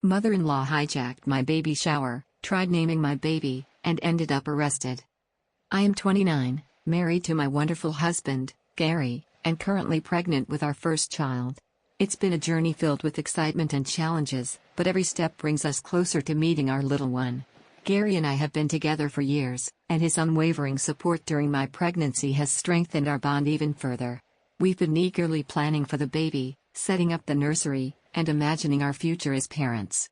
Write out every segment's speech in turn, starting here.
Mother-in-law hijacked my baby shower, tried naming my baby, and ended up arrested. I am 29, married to my wonderful husband, Gary, and currently pregnant with our first child. It's been a journey filled with excitement and challenges, but every step brings us closer to meeting our little one. Gary and I have been together for years, and his unwavering support during my pregnancy has strengthened our bond even further. We've been eagerly planning for the baby, setting up the nursery, and imagining our future as parents.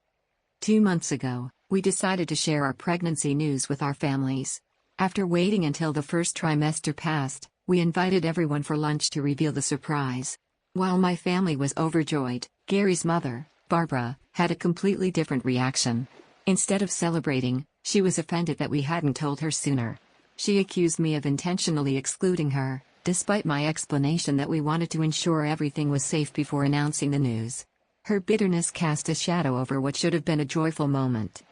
2 months ago, we decided to share our pregnancy news with our families. After waiting until the first trimester passed, we invited everyone for lunch to reveal the surprise. While my family was overjoyed, Gary's mother, Barbara, had a completely different reaction. Instead of celebrating, she was offended that we hadn't told her sooner. She accused me of intentionally excluding her, despite my explanation that we wanted to ensure everything was safe before announcing the news. Her bitterness cast a shadow over what should have been a joyful moment.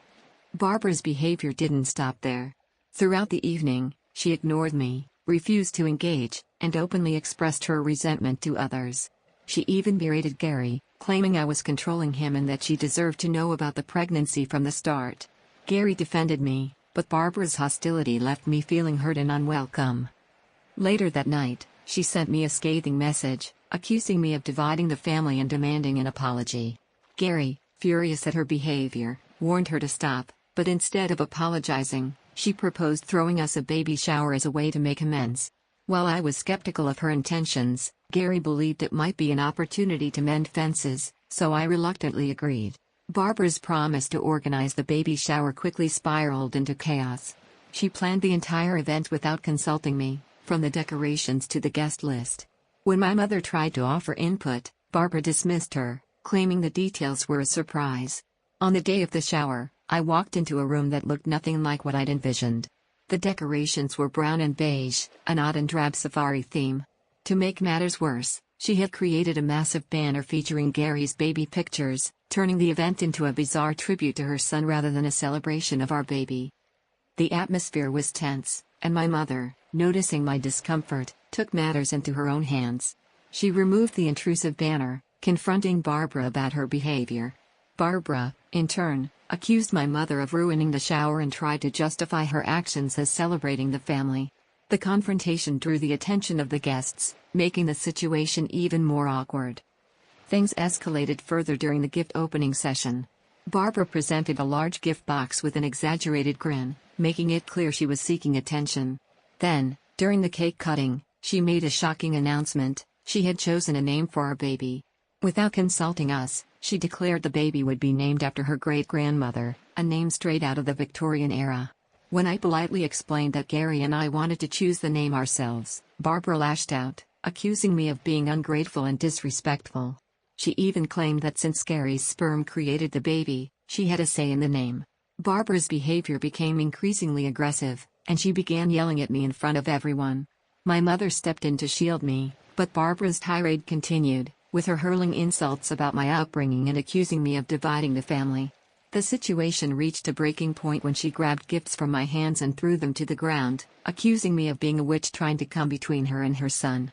Barbara's behavior didn't stop there. Throughout the evening, she ignored me, refused to engage, and openly expressed her resentment to others. She even berated Gary, claiming I was controlling him and that she deserved to know about the pregnancy from the start. Gary defended me, but Barbara's hostility left me feeling hurt and unwelcome. Later that night, she sent me a scathing message, accusing me of dividing the family and demanding an apology. Gary, furious at her behavior, warned her to stop, but instead of apologizing, she proposed throwing us a baby shower as a way to make amends. While I was skeptical of her intentions, Gary believed it might be an opportunity to mend fences, so I reluctantly agreed. Barbara's promise to organize the baby shower quickly spiraled into chaos. She planned the entire event without consulting me, from the decorations to the guest list. When my mother tried to offer input, Barbara dismissed her, claiming the details were a surprise. On the day of the shower, I walked into a room that looked nothing like what I'd envisioned. The decorations were brown and beige, an odd and drab safari theme. To make matters worse, she had created a massive banner featuring Gary's baby pictures, turning the event into a bizarre tribute to her son rather than a celebration of our baby. The atmosphere was tense, and my mother, noticing my discomfort, took matters into her own hands. She removed the intrusive banner, confronting Barbara about her behavior. Barbara, in turn, accused my mother of ruining the shower and tried to justify her actions as celebrating the family. The confrontation drew the attention of the guests, making the situation even more awkward. Things escalated further during the gift opening session. Barbara presented a large gift box with an exaggerated grin, making it clear she was seeking attention. Then, during the cake cutting, she made a shocking announcement: she had chosen a name for our baby. Without consulting us, she declared the baby would be named after her great-grandmother, a name straight out of the Victorian era. When I politely explained that Gary and I wanted to choose the name ourselves, Barbara lashed out, accusing me of being ungrateful and disrespectful. She even claimed that since Gary's sperm created the baby, she had a say in the name. Barbara's behavior became increasingly aggressive, and she began yelling at me in front of everyone. My mother stepped in to shield me, but Barbara's tirade continued, with her hurling insults about my upbringing and accusing me of dividing the family. The situation reached a breaking point when she grabbed gifts from my hands and threw them to the ground, accusing me of being a witch trying to come between her and her son.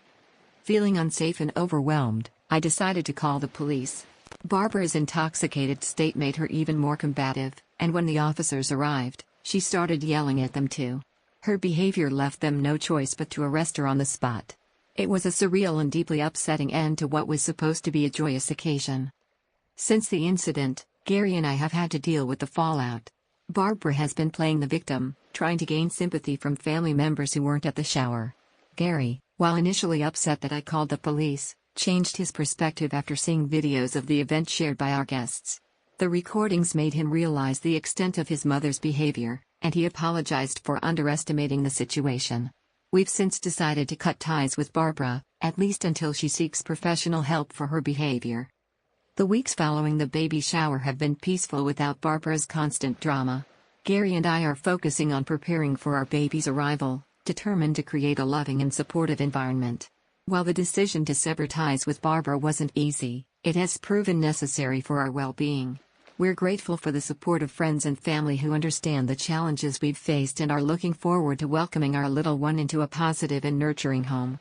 Feeling unsafe and overwhelmed, I decided to call the police. Barbara's intoxicated state made her even more combative, and when the officers arrived, she started yelling at them too. Her behavior left them no choice but to arrest her on the spot. It was a surreal and deeply upsetting end to what was supposed to be a joyous occasion. Since the incident, Gary and I have had to deal with the fallout. Barbara has been playing the victim, trying to gain sympathy from family members who weren't at the shower. Gary, while initially upset that I called the police, changed his perspective after seeing videos of the event shared by our guests. The recordings made him realize the extent of his mother's behavior, and he apologized for underestimating the situation. We've since decided to cut ties with Barbara, at least until she seeks professional help for her behavior. The weeks following the baby shower have been peaceful without Barbara's constant drama. Gary and I are focusing on preparing for our baby's arrival, determined to create a loving and supportive environment. While the decision to sever ties with Barbara wasn't easy, it has proven necessary for our well-being. We're grateful for the support of friends and family who understand the challenges we've faced and are looking forward to welcoming our little one into a positive and nurturing home.